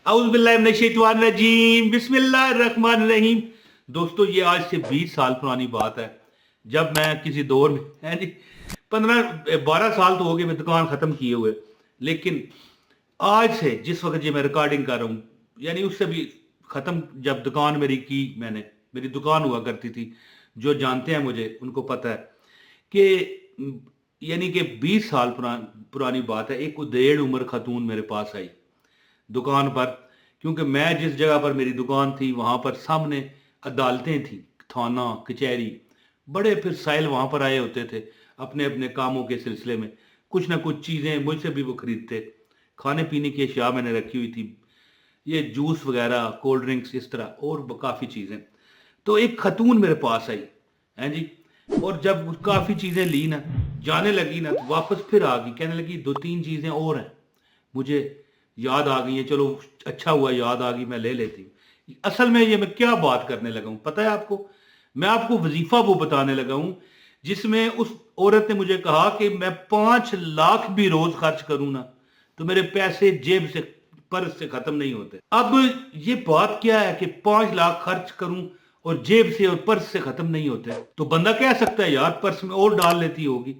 औज़ुबिल्लाहिमिनश्शैतानिर्रजीम बिस्मिल्लाहिर्रहमानिर्रहीम। दोस्तों, ये आज से 20 साल पुरानी बात है, जब मैं किसी दौर में है जी 15-12 साल तो हो गए मैं दुकान ख़त्म किए हुए, लेकिन आज से जिस वक्त ये मैं रिकॉर्डिंग कर रहा हूँ, यानी उससे भी ख़त्म जब दुकान मेरी की मैंने, मेरी दुकान हुआ करती थी, जो जानते हैं मुझे उनको पता है कि यानी कि 20 साल पुरानी बात है। एक उदेड़ उम्र खातून मेरे पास आई दुकान पर, क्योंकि मैं जिस जगह पर मेरी दुकान थी वहाँ पर सामने अदालतें थी, थाना कचहरी, बड़े फिर साइल वहाँ पर आए होते थे अपने अपने कामों के सिलसिले में। कुछ ना कुछ चीज़ें मुझसे भी वो खरीदते, खाने पीने की अशिया मैंने रखी हुई थी, ये जूस वगैरह, कोल्ड ड्रिंक्स, इस तरह और काफ़ी चीज़ें। तो एक खतून मेरे पास आई हैं जी, और जब काफ़ी चीज़ें ली ना, जाने लगी ना, तो वापस फिर आ गई, कहने लगी 2-3 चीज़ें और हैं, मुझे याद आ गई है, चलो अच्छा हुआ याद आ गई, मैं ले लेती हूँ। असल में ये मैं क्या बात करने लगा हूँ पता है आपको? मैं आपको वजीफा वो बताने लगा हूँ जिसमें उस औरत ने मुझे कहा कि मैं 5 लाख भी रोज खर्च करूँ ना, तो मेरे पैसे जेब से, पर्स से खत्म नहीं होते। अब ये बात क्या है कि 5 लाख खर्च करूं और जेब से और पर्स से खत्म नहीं होते? तो बंदा कह सकता है यार पर्स में और डाल लेती होगी,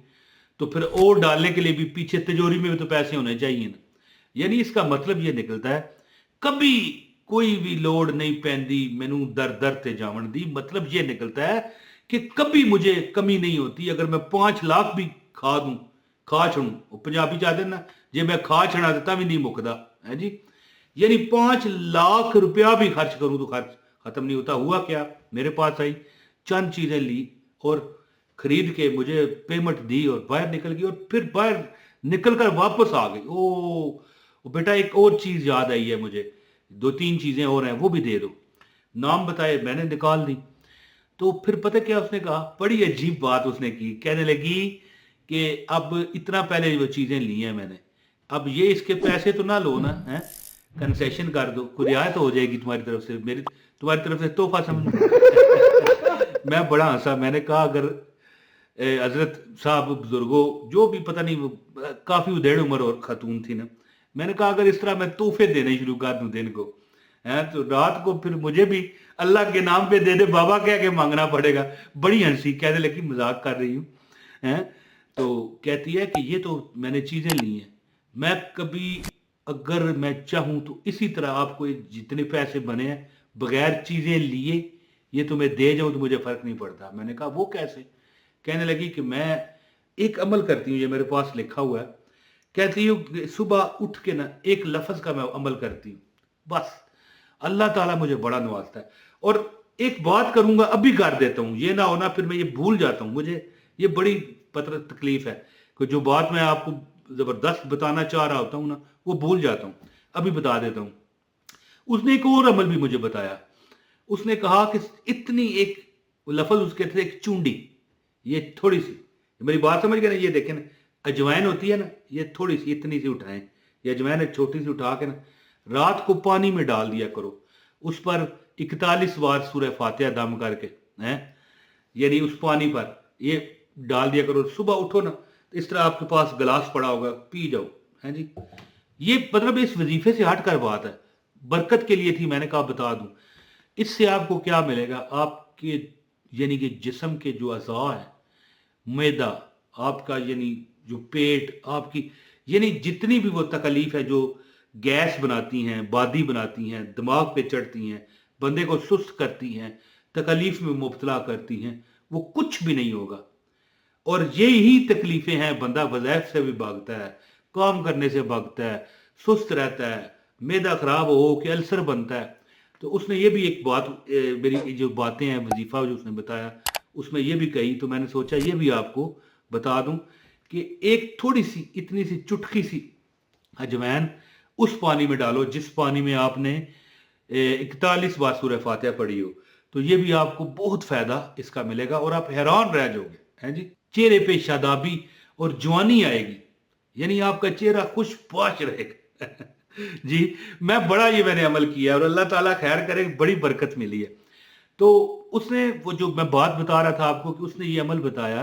तो फिर और डालने के लिए भी पीछे तिजोरी में भी तो पैसे होने चाहिए ना। यानी इसका मतलब ये निकलता है, कभी कोई भी लोड़ नहीं पैंदी मैनू दर दर ते जावन दी। मतलब ये निकलता है कि कभी मुझे कमी नहीं होती। अगर मैं 5 लाख भी खा दूं, खा छड़ू, पंजाबी चाहते ना, जे मैं खा छड़ा तो भी नहीं मुकदा है जी। यानी 5 लाख रुपया भी खर्च करूं तो खर्च खत्म नहीं होता। हुआ क्या, मेरे पास आई, चंद चीजें ली और खरीद के मुझे पेमेंट दी और बाहर निकल गई, और फिर बाहर निकल कर वापस आ गई। ओ बेटा, एक और चीज याद आई है मुझे, 2-3 चीजें और हैं, वो भी दे दो। नाम बताए, मैंने निकाल दी। तो फिर पता क्या उसने कहा, बड़ी अजीब बात उसने की, कहने लगी कि अब इतना पहले वो चीजें ली हैं मैंने, अब ये इसके पैसे तो ना लो ना, है कंसेशन कर दो, कोई रियायत हो जाएगी तुम्हारी तरफ से, मेरी तुम्हारी तरफ से तोहफा समझ लो। मैं बड़ा हंसा, मैंने कहा अगर हजरत साहब बुजुर्गो, जो भी पता नहीं, वो काफी उधेड़ उम्र और खातून थी ना, मैंने कहा अगर इस तरह मैं तोहफे देने शुरू कर दूं दिन को, है तो रात को फिर मुझे भी अल्लाह के नाम पे दे दे बाबा कह के मांगना पड़ेगा। बड़ी हंसी, कहने लगी मजाक कर रही हूँ, हैं। तो कहती है कि ये तो मैंने चीजें ली हैं, मैं कभी अगर मैं चाहूं तो इसी तरह आपको ये जितने पैसे बने हैं बगैर चीजें लिए ये तुम्हें दे जाऊं तो मुझे फर्क नहीं पड़ता। मैंने कहा वो कैसे? कहने लगी कि मैं एक अमल करती हूँ, ये मेरे पास लिखा हुआ है, कहती हूँ कि सुबह उठ के ना एक लफ्ज का मैं अमल करती हूँ, बस अल्लाह ताला मुझे बड़ा नवाजता है। और एक बात करूंगा अभी कर देता हूँ, ये ना होना फिर मैं ये भूल जाता हूँ, मुझे ये बड़ी पत्र तकलीफ है कि जो बात मैं आपको जबरदस्त बताना चाह रहा होता हूँ ना, वो भूल जाता हूँ। अभी बता देता हूँ। उसने एक और अमल भी मुझे बताया। उसने कहा कि इतनी एक लफज उसके थे, एक चूंडी, ये थोड़ी सी, मेरी बात समझ गए ना, ये देखें ना, अजवाइन होती है ना, ये थोड़ी सी इतनी सी उठाएं, ये अजवाइन एक छोटी सी उठा के ना रात को पानी में डाल दिया करो, उस पर 41 बार सूरह फातिहा दम करके, हैं, यानी उस पानी पर ये डाल दिया करो, सुबह उठो ना तो इस तरह आपके पास गिलास पड़ा होगा, पी जाओ, है जी। ये मतलब इस वजीफे से हट कर बात है, बरकत के लिए थी, मैंने कहा बता दूं। इससे आपको क्या मिलेगा, आपके यानी कि जिस्म के जो अज़ा है, मैदा आपका, यानी जो पेट आपकी, यानी जितनी भी वो तकलीफ है जो गैस बनाती हैं, बादी बनाती हैं, दिमाग पे चढ़ती हैं, बंदे को सुस्त करती हैं, तकलीफ में मुब्तला करती हैं, वो कुछ भी नहीं होगा। और यही तकलीफें हैं, बंदा वज़ाइफ से भी भागता है, काम करने से भागता है, सुस्त रहता है, मैदा खराब हो कि अल्सर बनता है। तो उसने ये भी एक बात, मेरी जो बातें हैं वजीफा जो उसने बताया उसमें ये भी कही, तो मैंने सोचा ये भी आपको बता दूं कि एक थोड़ी सी इतनी सी चुटकी सी अजवैन उस पानी में डालो जिस पानी में आपने 41 बार सूरह फातिहा पढ़ी हो, तो ये भी आपको बहुत फायदा इसका मिलेगा और आप हैरान रह जाओगे, हैं जी। चेहरे पे शादाबी और जवानी आएगी, यानी आपका चेहरा खुश पाश रहेगा। जी, मैं बड़ा ये मैंने अमल किया और अल्लाह ताला खैर करे, बड़ी बरकत मिली है। तो उसने वो जो मैं बात बता रहा था आपको कि उसने ये अमल बताया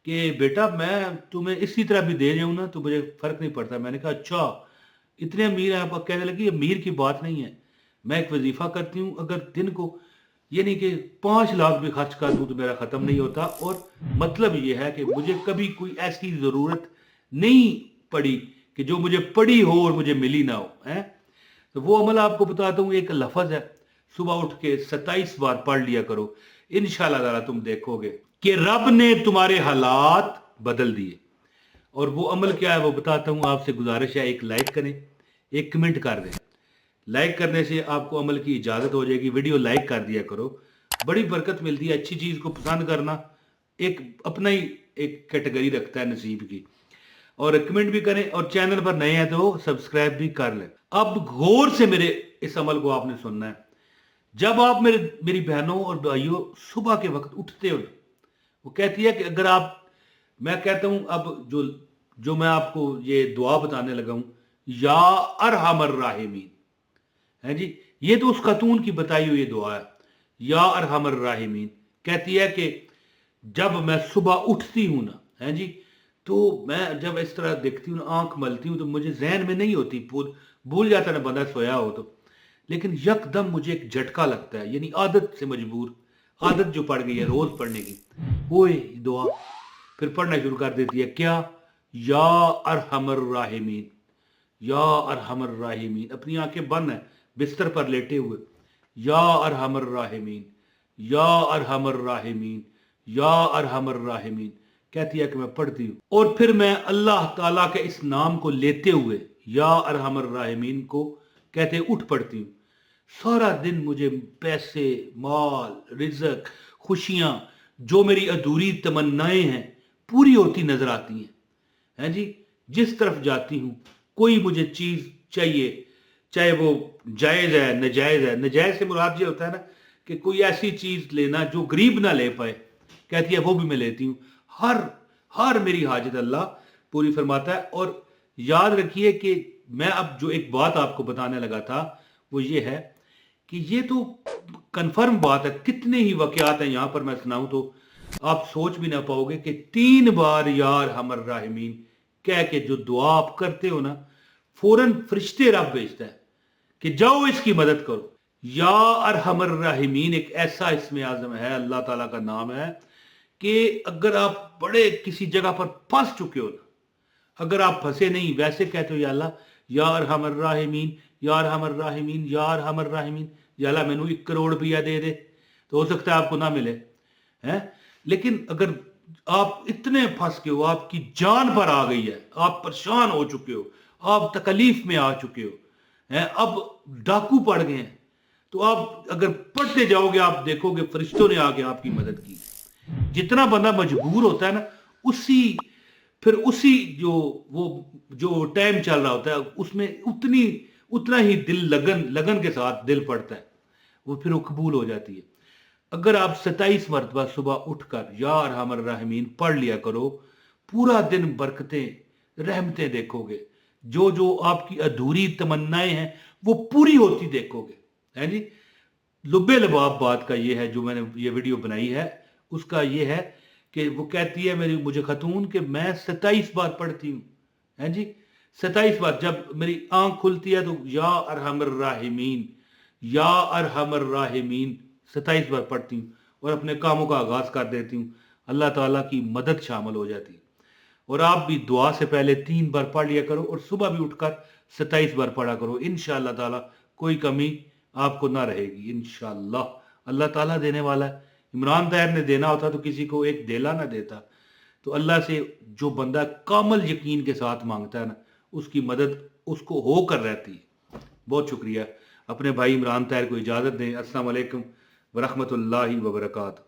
कि बेटा मैं तुम्हें इसी तरह भी दे जाऊं ना तो मुझे फर्क नहीं पड़ता। मैंने कहा अच्छा, इतने अमीर हैं, आप कहने लगे अमीर की बात नहीं है। मैं एक वजीफा करती हूँ, अगर दिन को ये नहीं कि 5 लाख भी खर्च कर दूं तो मेरा खत्म नहीं होता। और मतलब ये है कि मुझे कभी कोई ऐसी जरूरत नहीं पड़ी कि जो मुझे पड़ी हो और मुझे मिली ना हो है। तो वो अमल आपको बताता हूँ, एक लफ्ज है, सुबह उठ के 27 बार पढ़ लिया करो, इंशाल्लाह ताला तुम देखोगे कि रब ने तुम्हारे हालात बदल दिए। और वो अमल क्या है वो बताता हूँ, आपसे गुजारिश है एक लाइक करें, एक कमेंट कर दें। लाइक करने से आपको अमल की इजाज़त हो जाएगी, वीडियो लाइक कर दिया करो, बड़ी बरकत मिलती है। अच्छी चीज़ को पसंद करना एक अपना ही एक कैटेगरी रखता है नसीब की। और कमेंट भी करें, और चैनल पर नए हैं तो सब्सक्राइब भी कर लें। अब गौर से मेरे इस अमल को आपने सुनना है। जब आप मेरी बहनों और भाइयों सुबह के वक्त उठते हो, वो कहती है कि अगर आप, मैं कहता हूं अब जो जो मैं आपको ये दुआ बताने लगा हूं, या अरहमर राहिमीन है जी, ये तो उस खातून की बताई हुई दुआ है। या अरहमर राहिमीन कहती है कि जब मैं सुबह उठती हूं ना, है जी, तो मैं जब इस तरह देखती हूँ ना, आंख मलती हूँ, तो मुझे जहन में नहीं होती, भूल जाता ना बंदा सोया हो तो। लेकिन यकदम मुझे एक झटका लगता है, यानी आदत से मजबूर, आदत जो पड़ गई है रोज पढ़ने की, ओए दुआ फिर पढ़ना शुरू कर देती है। क्या? या अरहमर राहिमीन, या अरहमर राहिमीन। अपनी आंखें बंद है, बिस्तर पर लेटे हुए, या अरहमर राहिमीन, या अरहमर राहिमीन, या अरहमर राहिमीन कहती है कि मैं पढ़ती हूँ। और फिर मैं अल्लाह ताला के इस नाम को लेते हुए या अरहमर राहिमीन को कहते उठ पड़ती हूँ। सारा दिन मुझे पैसे, माल, रिज़्क, खुशियां, जो मेरी अधूरी तमन्नाएं हैं पूरी होती नजर आती हैं जी। जिस तरफ जाती हूँ कोई मुझे चीज चाहिए, चाहे वो जायज है नजायज है। नजायज से मुराद ये होता है ना कि कोई ऐसी चीज लेना जो गरीब ना ले पाए, कहती है वो भी मैं लेती हूँ। हर हर मेरी हाजत अल्लाह पूरी फरमाता है। और याद रखिए कि मैं अब जो एक बात आपको बताने लगा था वो ये है कि ये तो कंफर्म बात है। कितने ही वाकयात हैं यहाँ पर, मैं सुनाऊं तो आप सोच भी ना पाओगे कि 3 बार यार हमर राहिमीन कह के जो दुआ आप करते हो ना, फौरन फरिश्ते रब भेजता है कि जाओ इसकी मदद करो। या अरहमर राहिमीन एक ऐसा इसमें आजम है, अल्लाह ताला का नाम है कि अगर आप बड़े किसी जगह पर फंस चुके हो ना, अगर आप फंसे नहीं, वैसे कहते हो या अल्लाह या अरहमर राहिमीन, या अरहमर राहिमीन, या अरहमर राहिमीन, या अल्लाह मैनू 1 करोड़ रुपया दे दे, तो हो सकता है आपको ना मिले हैं। लेकिन अगर आप इतने फंस गए हो, आपकी जान पर आ गई है, आप परेशान हो चुके हो, आप तकलीफ में आ चुके हो हैं, अब डाकू पड़ गए हैं, तो आप अगर पढ़ते जाओगे आप देखोगे फरिश्तों ने आके आपकी मदद की। जितना बंदा मजबूर होता है ना, उसी जो वो जो टाइम चल रहा होता है उसमें उतना ही दिल लगन के साथ दिल पड़ता है, वो फिर वो कबूल हो जाती है। अगर आप 27 मरतबा सुबह उठकर या अरहमर राहिमीन पढ़ लिया करो, पूरा दिन बरकतें रहमतें देखोगे, जो जो आपकी अधूरी तमन्नाएं हैं वो पूरी होती देखोगे, है जी। लुब्बे लबाब बात का ये है, जो मैंने ये वीडियो बनाई है उसका ये है कि वो कहती है मुझे खतून कि मैं 27 बार पढ़ती हूँ, है जी। 27 बार जब मेरी आंख खुलती है तो या अरहमर राहिमीन, या अरहमर राहिमीन 27 बार पढ़ती हूँ और अपने कामों का आगाज कर देती हूँ। अल्लाह ताला की मदद शामिल हो जाती है। और आप भी दुआ से पहले 3 बार पढ़ लिया करो और सुबह भी उठकर 27 बार पढ़ा करो। इंशाअल्लाह ताला कोई कमी आपको ना रहेगी इंशाअल्लाह। अल्लाह ताला देने वाला है। इमरान ताहिर ने देना होता तो किसी को एक देला ना देता। तो अल्लाह से जो बंदा कामल यकीन के साथ मांगता है ना, उसकी मदद उसको होकर रहती है। बहुत शुक्रिया। अपने भाई इमरान ताहिर को इजाज़त दें। अस्सलाम वालेकुम व रहमतुल्लाहि व बरकातहू।